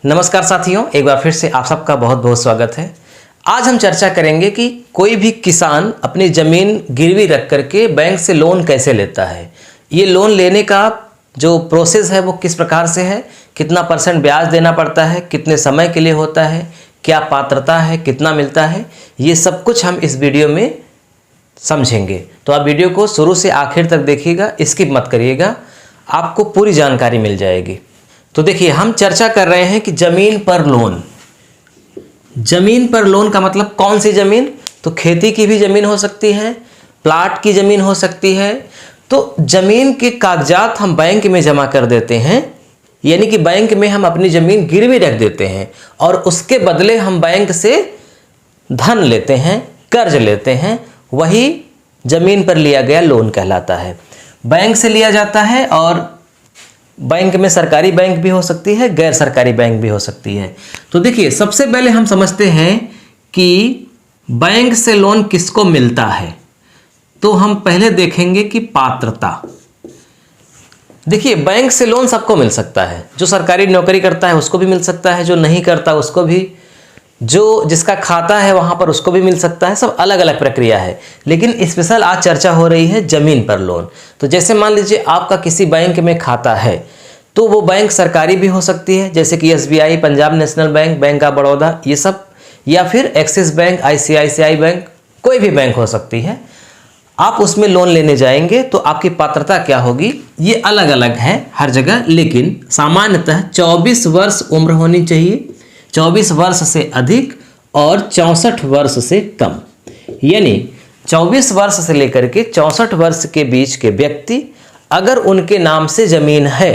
नमस्कार साथियों, एक बार फिर से आप सबका बहुत बहुत स्वागत है। आज हम चर्चा करेंगे कि कोई भी किसान अपनी ज़मीन गिरवी रख करके बैंक से लोन कैसे लेता है। ये लोन लेने का जो प्रोसेस है वो किस प्रकार से है, कितना % ब्याज देना पड़ता है, कितने समय के लिए होता है, क्या पात्रता है, कितना मिलता है, ये सब कुछ हम इस वीडियो में समझेंगे। तो आप वीडियो को शुरू से आखिर तक देखिएगा, स्किप मत करिएगा, आपको पूरी जानकारी मिल जाएगी। तो देखिए, हम चर्चा कर रहे हैं कि ज़मीन पर लोन। ज़मीन पर लोन का मतलब कौन सी ज़मीन? तो खेती की भी ज़मीन हो सकती है, प्लाट की ज़मीन हो सकती है। तो ज़मीन के कागजात हम बैंक में जमा कर देते हैं, यानी कि बैंक में हम अपनी ज़मीन गिरवी रख देते हैं और उसके बदले हम बैंक से धन लेते हैं, कर्ज लेते हैं। वही ज़मीन पर लिया गया लोन कहलाता है। बैंक से लिया जाता है और बैंक में सरकारी बैंक भी हो सकती है, गैर सरकारी बैंक भी हो सकती है। तो देखिए, सबसे पहले हम समझते हैं कि बैंक से लोन किसको मिलता है। तो हम पहले देखेंगे कि पात्रता। देखिए, बैंक से लोन सबको मिल सकता है। जो सरकारी नौकरी करता है उसको भी मिल सकता है, जो नहीं करता उसको भी, जो जिसका खाता है वहाँ पर उसको भी मिल सकता है। सब अलग अलग प्रक्रिया है, लेकिन स्पेशल आज चर्चा हो रही है ज़मीन पर लोन। तो जैसे मान लीजिए आपका किसी बैंक में खाता है, तो वो बैंक सरकारी भी हो सकती है, जैसे कि SBI, Punjab national bank, bank of Baroda, ये सब, या फिर एक्सिस बैंक, ICICI बैंक, कोई भी बैंक हो सकती है। आप उसमें लोन लेने जाएंगे तो आपकी पात्रता क्या होगी, ये अलग अलग है हर जगह, लेकिन सामान्यतः 24 वर्ष उम्र होनी चाहिए, 24 वर्ष से अधिक और 64 वर्ष से कम। यानी 24 वर्ष से लेकर के 64 वर्ष के बीच के व्यक्ति अगर उनके नाम से ज़मीन है,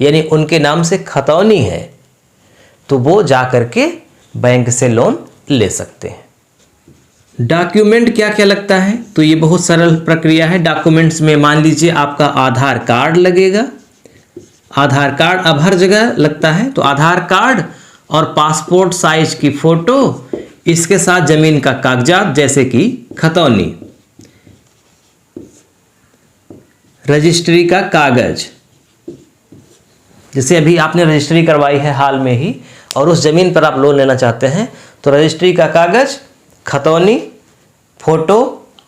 यानी उनके नाम से खतौनी है, तो वो जा करके बैंक से लोन ले सकते हैं। डॉक्यूमेंट क्या क्या लगता है? तो ये बहुत सरल प्रक्रिया है। डॉक्यूमेंट्स में मान लीजिए आपका आधार कार्ड लगेगा। आधार कार्ड अब हर जगह लगता है, तो आधार कार्ड और पासपोर्ट साइज की फ़ोटो, इसके साथ ज़मीन का कागजात जैसे कि खतौनी, रजिस्ट्री का कागज, जैसे अभी आपने रजिस्ट्री करवाई है हाल में ही और उस ज़मीन पर आप लोन लेना चाहते हैं, तो रजिस्ट्री का कागज, खतौनी, फोटो,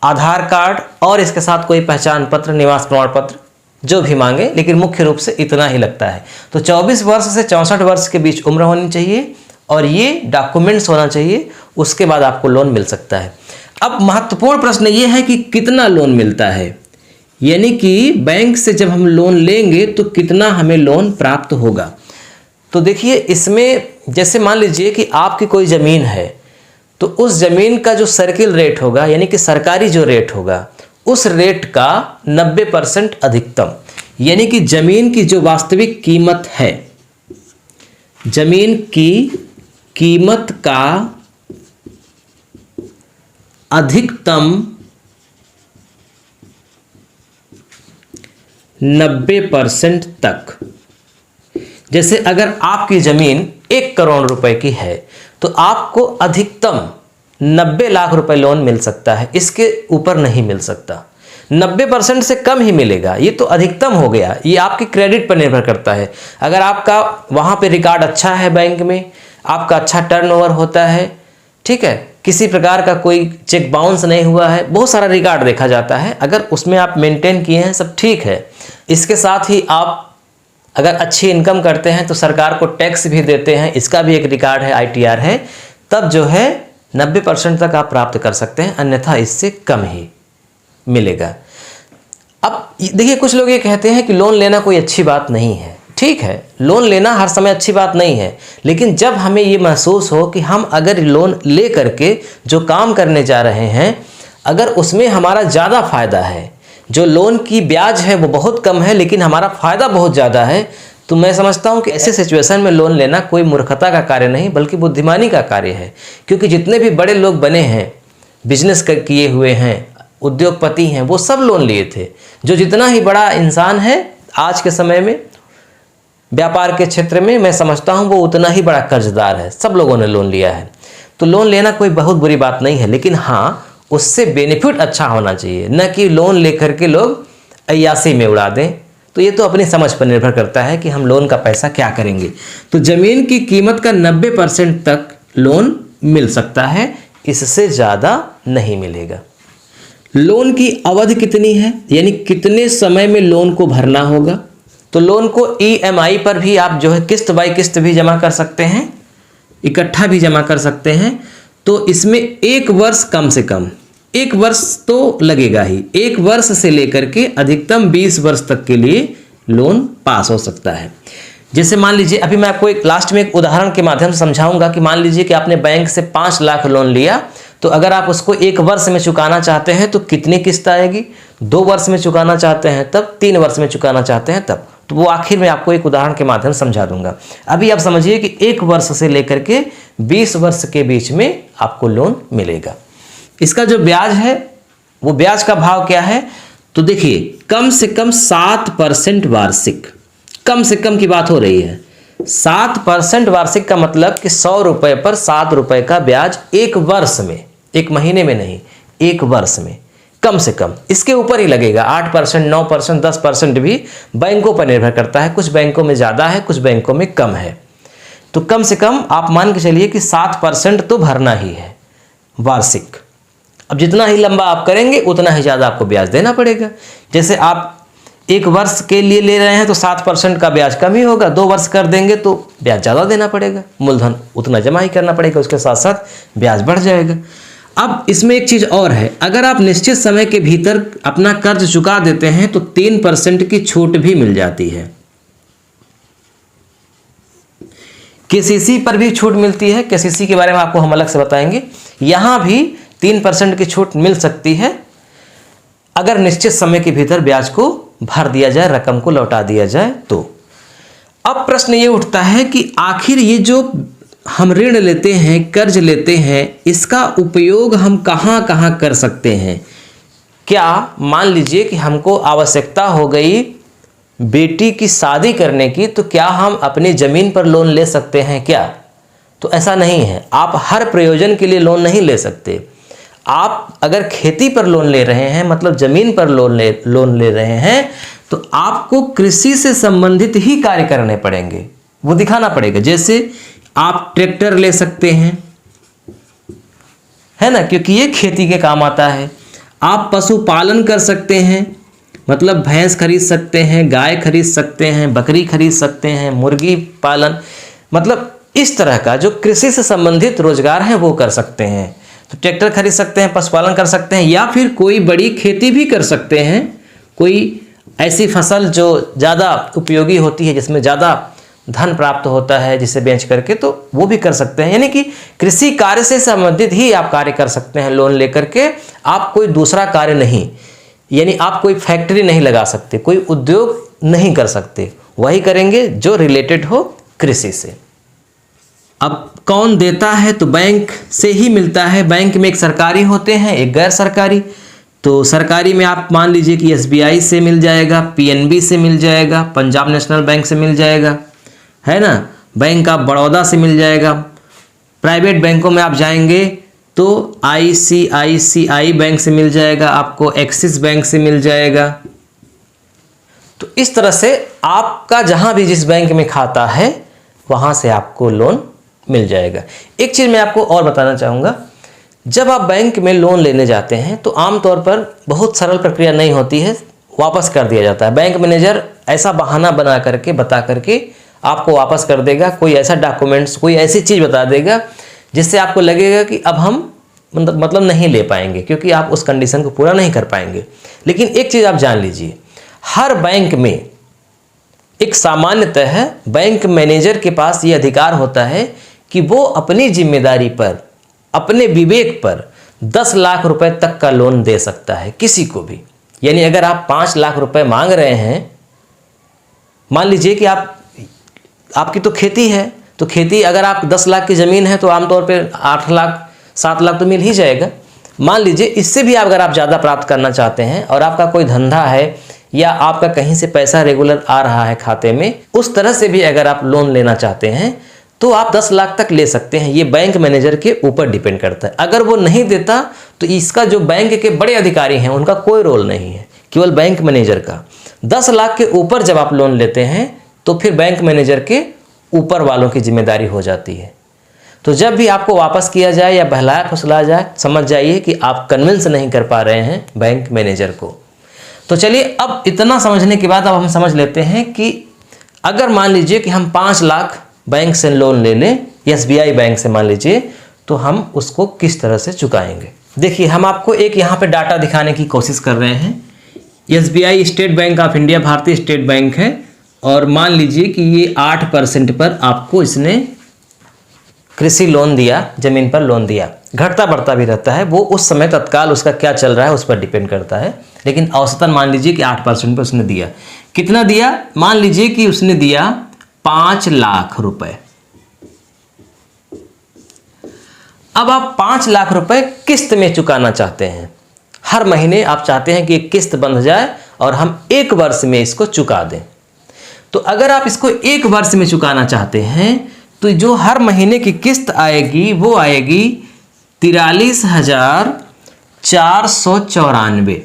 आधार कार्ड और इसके साथ कोई पहचान पत्र, निवास प्रमाण पत्र, जो भी मांगे, लेकिन मुख्य रूप से इतना ही लगता है। तो 24 वर्ष से 64 वर्ष के बीच उम्र होनी चाहिए और ये डॉक्यूमेंट्स होना चाहिए, उसके बाद आपको लोन मिल सकता है। अब महत्वपूर्ण प्रश्न ये है कि कितना लोन मिलता है, यानी कि बैंक से जब हम लोन लेंगे तो कितना हमें लोन प्राप्त होगा। तो देखिए, इसमें जैसे मान लीजिए कि आपकी कोई ज़मीन है, तो उस ज़मीन का जो सर्किल रेट होगा, यानी कि सरकारी जो रेट होगा, उस रेट का 90% अधिकतम, यानी कि ज़मीन की जो वास्तविक कीमत है, ज़मीन की कीमत का अधिकतम 90% तक। जैसे अगर आपकी ज़मीन 1 करोड़ रुपए की है, तो आपको अधिकतम 90 लाख रुपए लोन मिल सकता है, इसके ऊपर नहीं मिल सकता। 90% से कम ही मिलेगा, ये तो अधिकतम हो गया। ये आपकी क्रेडिट पर निर्भर करता है। अगर आपका वहाँ पे रिकॉर्ड अच्छा है, बैंक में आपका अच्छा टर्नओवर होता है, ठीक है, किसी प्रकार का कोई चेक बाउंस नहीं हुआ है, बहुत सारा रिकॉर्ड देखा जाता है, अगर उसमें आप मेंटेन किए हैं, सब ठीक है। इसके साथ ही आप अगर अच्छी इनकम करते हैं तो सरकार को टैक्स भी देते हैं, इसका भी एक रिकॉर्ड है, ITR है, तब जो है 90% तक आप प्राप्त कर सकते हैं, अन्यथा इससे कम ही मिलेगा। अब देखिए, कुछ लोग ये कहते हैं कि लोन लेना कोई अच्छी बात नहीं है। ठीक है, लोन लेना हर समय अच्छी बात नहीं है, लेकिन जब हमें ये महसूस हो कि हम अगर लोन ले करके जो काम करने जा रहे हैं, अगर उसमें हमारा ज़्यादा फ़ायदा है, जो लोन की ब्याज है वो बहुत कम है लेकिन हमारा फ़ायदा बहुत ज़्यादा है, तो मैं समझता हूँ कि ऐसे सिचुएशन में लोन लेना कोई मूर्खता का कार्य नहीं बल्कि बुद्धिमानी का कार्य है। क्योंकि जितने भी बड़े लोग बने हैं, बिजनेस किए हुए हैं, उद्योगपति हैं, वो सब लोन लिए थे। जो जितना ही बड़ा इंसान है आज के समय में व्यापार के क्षेत्र में, मैं समझता हूँ वो उतना ही बड़ा कर्जदार है। सब लोगों ने लोन लिया है। तो लोन लेना कोई बहुत बुरी बात नहीं है, लेकिन हाँ, उससे बेनिफिट अच्छा होना चाहिए, न कि लोन लेकर के लोग अय्यासी में उड़ा दें। तो ये तो अपनी समझ पर निर्भर करता है कि हम लोन का पैसा क्या करेंगे। तो ज़मीन की कीमत का 90% तक लोन मिल सकता है, इससे ज़्यादा नहीं मिलेगा। लोन की अवधि कितनी है, यानी कितने समय में लोन को भरना होगा। तो लोन को EMI पर भी आप जो है किस्त बाई किस्त भी जमा कर सकते हैं, इकट्ठा भी जमा कर सकते हैं। तो इसमें 1 वर्ष, कम से कम 1 वर्ष तो लगेगा ही। 1 वर्ष से लेकर के अधिकतम 20 वर्ष तक के लिए लोन पास हो सकता है। जैसे मान लीजिए, अभी मैं आपको एक लास्ट में एक उदाहरण के माध्यम से समझाऊंगा कि मान लीजिए कि आपने बैंक से 5 लाख लोन लिया, तो अगर आप उसको 1 वर्ष में चुकाना चाहते हैं तो कितनी किस्त आएगी, 2 वर्ष में चुकाना चाहते हैं तब, 3 वर्ष में चुकाना चाहते हैं तब। तो वो आखिर में आपको एक उदाहरण के माध्यम से समझा दूंगा। अभी आप समझिए कि 1 वर्ष से लेकर के 20 वर्ष के बीच में आपको लोन मिलेगा। इसका जो ब्याज है, वो ब्याज का भाव क्या है, तो देखिए कम से कम 7% वार्षिक, कम से कम की बात हो रही है। 7% वार्षिक का मतलब कि 100 रुपए पर 7 रुपए का ब्याज 1 वर्ष में, 1 महीने में नहीं, 1 वर्ष में कम से कम। इसके ऊपर ही लगेगा 8%, 9%, 10% भी बैंकों पर निर्भर करता है। कुछ बैंकों में ज़्यादा है, कुछ बैंकों में कम है। तो कम से कम आप मान के चलिए कि 7% तो भरना ही है वार्षिक। अब जितना ही लंबा आप करेंगे उतना ही ज़्यादा आपको ब्याज देना पड़ेगा। जैसे आप 1 वर्ष के लिए ले रहे हैं तो 7% का ब्याज कम ही होगा, 2 वर्ष कर देंगे तो ब्याज ज़्यादा देना पड़ेगा, मूलधन उतना जमा ही करना पड़ेगा, उसके साथ साथ ब्याज बढ़ जाएगा। अब इसमें एक चीज़ और है, अगर आप निश्चित समय के भीतर अपना कर्ज चुका देते हैं तो 3% की छूट भी मिल जाती है। KCC पर भी छूट मिलती है, KCC के बारे में आपको हम अलग से बताएंगे। यहाँ भी 3% की छूट मिल सकती है अगर निश्चित समय के भीतर ब्याज को भर दिया जाए, रकम को लौटा दिया जाए तो। अब प्रश्न ये उठता है कि आखिर ये जो हम ऋण लेते हैं, कर्ज लेते हैं, इसका उपयोग हम कहाँ कहाँ कर सकते हैं। क्या मान लीजिए कि हमको आवश्यकता हो गई बेटी की शादी करने की, तो क्या हम अपनी ज़मीन पर लोन ले सकते हैं क्या? तो ऐसा नहीं है, आप हर प्रयोजन के लिए लोन नहीं ले सकते। आप अगर खेती पर लोन ले रहे हैं, मतलब ज़मीन पर लोन ले रहे हैं, तो आपको कृषि से संबंधित ही कार्य करने पड़ेंगे, वो दिखाना पड़ेगा। जैसे आप ट्रैक्टर ले सकते हैं, है ना, क्योंकि ये खेती के काम आता है। आप पशुपालन कर सकते हैं, मतलब भैंस खरीद सकते हैं, गाय खरीद सकते हैं, बकरी खरीद सकते हैं, मुर्गी पालन, मतलब इस तरह का जो कृषि से संबंधित रोजगार है वो कर सकते हैं। तो ट्रैक्टर खरीद सकते हैं, पशुपालन कर सकते हैं, या फिर कोई बड़ी खेती भी कर सकते हैं। कोई ऐसी फसल जो ज़्यादा उपयोगी होती है, जिसमें ज़्यादा धन प्राप्त होता है, जिसे बेच करके, तो वो भी कर सकते हैं। यानी कि कृषि कार्य से संबंधित ही आप कार्य कर सकते हैं लोन लेकर के। आप कोई दूसरा कार्य नहीं, यानी आप कोई फैक्ट्री नहीं लगा सकते, कोई उद्योग नहीं कर सकते, वही करेंगे जो रिलेटेड हो कृषि से। अब कौन देता है, तो बैंक से ही मिलता है। बैंक में एक सरकारी होते हैं, एक गैर सरकारी। तो सरकारी में आप मान लीजिए कि SBI से मिल जाएगा, PNB से मिल जाएगा, पंजाब नेशनल बैंक से मिल जाएगा, है ना, बैंक ऑफ बड़ौदा से मिल जाएगा। प्राइवेट बैंकों में आप जाएंगे तो ICICI बैंक से मिल जाएगा, आपको एक्सिस बैंक से मिल जाएगा। तो इस तरह से आपका जहां भी जिस बैंक में खाता है वहां से आपको लोन मिल जाएगा। एक चीज़ मैं आपको और बताना चाहूँगा, जब आप बैंक में लोन लेने जाते हैं तो आमतौर पर बहुत सरल प्रक्रिया नहीं होती है, वापस कर दिया जाता है। बैंक मैनेजर ऐसा बहाना बना करके, बता करके आपको वापस कर देगा। कोई ऐसा डॉक्यूमेंट्स, कोई ऐसी चीज़ बता देगा जिससे आपको लगेगा कि अब हम मतलब नहीं ले पाएंगे, क्योंकि आप उस कंडीशन को पूरा नहीं कर पाएंगे। लेकिन एक चीज़ आप जान लीजिए, हर बैंक में एक सामान्यतः बैंक मैनेजर के पास ये अधिकार होता है कि वो अपनी जिम्मेदारी पर, अपने विवेक पर 10 लाख रुपए तक का लोन दे सकता है किसी को भी। यानी अगर आप 5 लाख रुपए मांग रहे हैं, मान लीजिए कि आपकी तो खेती है, तो खेती अगर आप 10 लाख की ज़मीन है तो आमतौर पे 8 लाख 7 लाख तो मिल ही जाएगा। मान लीजिए इससे भी अगर आप ज़्यादा प्राप्त करना चाहते हैं और आपका कोई धंधा है या आपका कहीं से पैसा रेगुलर आ रहा है खाते में, उस तरह से भी अगर आप लोन लेना चाहते हैं तो आप 10 लाख तक ले सकते हैं। ये बैंक मैनेजर के ऊपर डिपेंड करता है। अगर वो नहीं देता तो इसका जो बैंक के बड़े अधिकारी हैं उनका कोई रोल नहीं है, केवल बैंक मैनेजर का। 10 लाख के ऊपर जब आप लोन लेते हैं तो फिर बैंक मैनेजर के ऊपर वालों की जिम्मेदारी हो जाती है। तो जब भी आपको वापस किया जाए या बहलाया फुसलाया जाए, समझ जाइए कि आप कन्विंस नहीं कर पा रहे हैं बैंक मैनेजर को। तो चलिए, अब इतना समझने के बाद अब हम समझ लेते हैं कि अगर मान लीजिए कि हम 5 लाख बैंक से लोन ले लें, SBI बैंक से मान लीजिए, तो हम उसको किस तरह से चुकाएंगे। देखिए, हम आपको एक यहाँ पे डाटा दिखाने की कोशिश कर रहे हैं। SBI state bank of India, भारतीय स्टेट बैंक है, और मान लीजिए कि ये 8% पर आपको इसने कृषि लोन दिया, जमीन पर लोन दिया। घटता बढ़ता भी रहता है, वो उस समय तत्काल उसका क्या चल रहा है उस पर डिपेंड करता है, लेकिन औसतन मान लीजिए कि 8% पर उसने दिया। कितना दिया? मान लीजिए कि उसने दिया 5 लाख रुपए। अब आप 5 लाख रुपए किस्त में चुकाना चाहते हैं। हर महीने आप चाहते हैं कि एक किस्त बंध जाए और हम 1 वर्ष में इसको चुका दें। तो अगर आप इसको 1 वर्ष में चुकाना चाहते हैं तो जो हर महीने की किस्त आएगी वो आएगी 43,494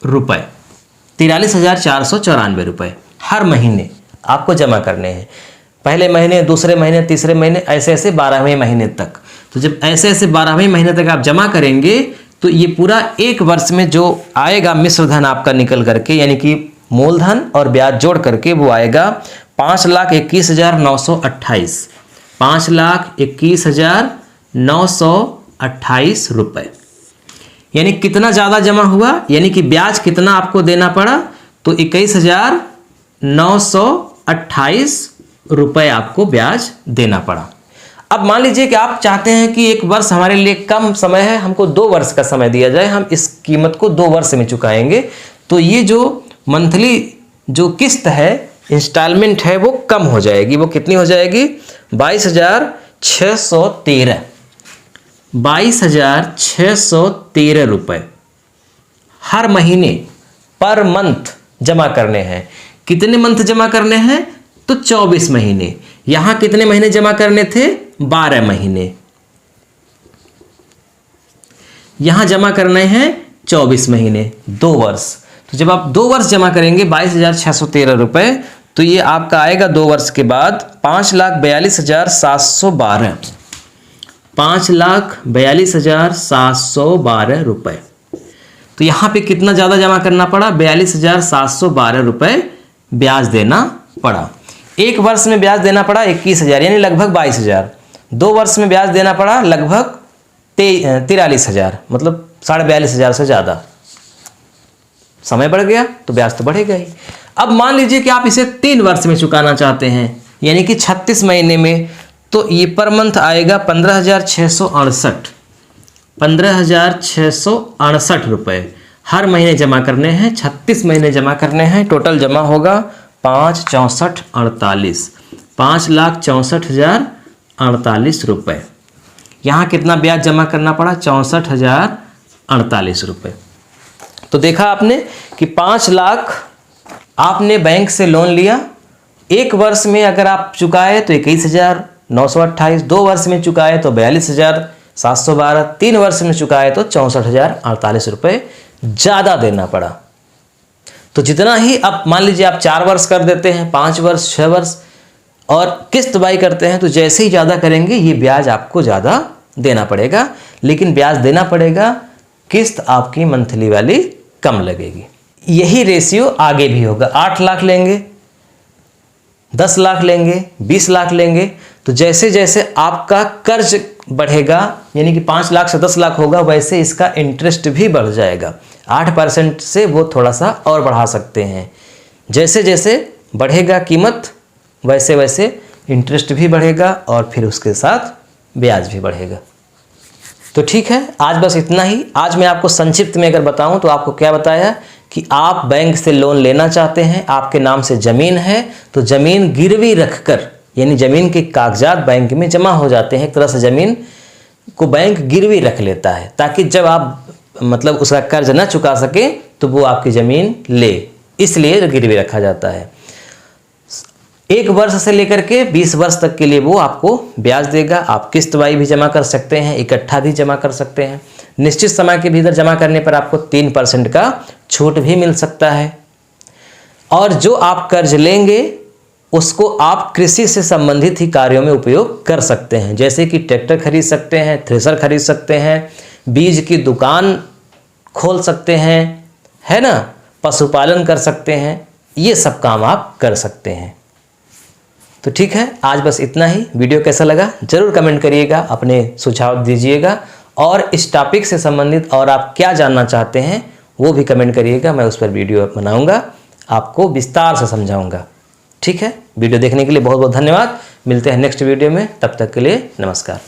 रुपए। 43,494 रुपए हर महीने आपको जमा करने हैं। पहले महीने, दूसरे महीने, तीसरे महीने, ऐसे ऐसे 12वें महीने तक। तो जब ऐसे ऐसे 12वें महीने तक आप जमा करेंगे तो ये पूरा 1 वर्ष में जो आएगा मिश्र धन आपका निकल करके, यानी कि मूलधन और ब्याज जोड़ करके वो आएगा 5,21,928। 5,21,928 रुपए। यानी कितना ज़्यादा जमा हुआ, यानी कि ब्याज कितना आपको देना पड़ा, तो 21,928 रुपए आपको ब्याज देना पड़ा। अब मान लीजिए कि आप चाहते हैं कि 1 वर्ष हमारे लिए कम समय है, हमको 2 वर्ष का समय दिया जाए, हम इस कीमत को 2 वर्ष में चुकाएंगे। तो ये जो मंथली जो किस्त है, इंस्टॉलमेंट है, वो कम हो जाएगी। वो कितनी हो जाएगी? 22,613। 22,613 रुपए हर महीने, पर मंथ जमा करने हैं। कितने मंथ जमा करने हैं? तो 24 महीने। यहां कितने महीने जमा करने थे? 12 महीने। यहां जमा करने हैं 24 महीने, 2 वर्ष। तो जब आप 2 वर्ष जमा करेंगे 22,613 रुपए, तो ये आपका आएगा 2 वर्ष के बाद 5,42,712। 5,42,712 रुपए। तो यहाँ पे कितना ज़्यादा जमा करना पड़ा? 42,712 रुपए ब्याज देना पड़ा। 1 वर्ष में ब्याज देना पड़ा 21,000, यानी लगभग 22,000। 2 वर्ष में ब्याज देना पड़ा लगभग 43,000, मतलब 42,500 से ज़्यादा। समय बढ़ गया तो ब्याज तो बढ़ेगा ही। अब मान लीजिए कि आप इसे 3 वर्ष में चुकाना चाहते हैं, यानी कि 36 महीने में, तो ये पर मंथ आएगा 15,668। 15,668 रुपए हर महीने जमा करने हैं, 36 महीने जमा करने हैं। टोटल जमा होगा 5,64,48। 5,64,048 रुपए। यहाँ कितना ब्याज जमा करना पड़ा? 64,048 रुपए। तो देखा आपने कि 5 लाख आपने बैंक से लोन लिया, 1 वर्ष में अगर आप चुकाए तो 21,928, 2 वर्ष में चुकाए तो 42,712, 3 वर्ष में चुकाए तो 64,048 रुपये ज़्यादा देना पड़ा। तो जितना ही अब मान लीजिए आप 4 वर्ष कर देते हैं, 5 वर्ष, 6 वर्ष और किस्त बाई करते हैं, तो जैसे ही ज़्यादा करेंगे ये ब्याज आपको ज़्यादा देना पड़ेगा, लेकिन ब्याज देना पड़ेगा, किस्त आपकी मंथली वाली कम लगेगी। यही रेशियो आगे भी होगा। 8 लाख लेंगे, 10 लाख लेंगे, 20 लाख लेंगे, तो जैसे जैसे आपका कर्ज बढ़ेगा, यानी कि 5 लाख से 10 लाख होगा, वैसे इसका इंटरेस्ट भी बढ़ जाएगा। 8% से वो थोड़ा सा और बढ़ा सकते हैं। जैसे जैसे बढ़ेगा कीमत, वैसे वैसे इंटरेस्ट भी बढ़ेगा और फिर उसके साथ ब्याज भी बढ़ेगा। तो ठीक है, आज बस इतना ही। आज मैं आपको संक्षिप्त में अगर बताऊं तो आपको क्या बताया कि आप बैंक से लोन लेना चाहते हैं, आपके नाम से ज़मीन है, तो ज़मीन गिरवी रखकर, यानी ज़मीन के कागजात बैंक में जमा हो जाते हैं। एक तरह से ज़मीन को बैंक गिरवी रख लेता है, ताकि जब आप मतलब उसका कर्ज ना चुका सके तो वो आपकी ज़मीन ले, इसलिए गिरवी रखा जाता है। 1 वर्ष से लेकर के 20 वर्ष तक के लिए वो आपको ब्याज देगा। आप किस्तवाई भी जमा कर सकते हैं, इकट्ठा भी जमा कर सकते हैं। निश्चित समय के भीतर जमा करने पर आपको 3% का छूट भी मिल सकता है। और जो आप कर्ज लेंगे उसको आप कृषि से संबंधित ही कार्यों में उपयोग कर सकते हैं, जैसे कि ट्रैक्टर खरीद सकते हैं, थ्रेशर खरीद सकते हैं, बीज की दुकान खोल सकते हैं, है ना, पशुपालन कर सकते हैं, ये सब काम आप कर सकते हैं। तो ठीक है, आज बस इतना ही। वीडियो कैसा लगा जरूर कमेंट करिएगा, अपने सुझाव दीजिएगा, और इस टॉपिक से संबंधित और आप क्या जानना चाहते हैं वो भी कमेंट करिएगा। मैं उस पर वीडियो बनाऊंगा, आपको विस्तार से समझाऊंगा। ठीक है, वीडियो देखने के लिए बहुत बहुत धन्यवाद। मिलते हैं नेक्स्ट वीडियो में, तब तक के लिए नमस्कार।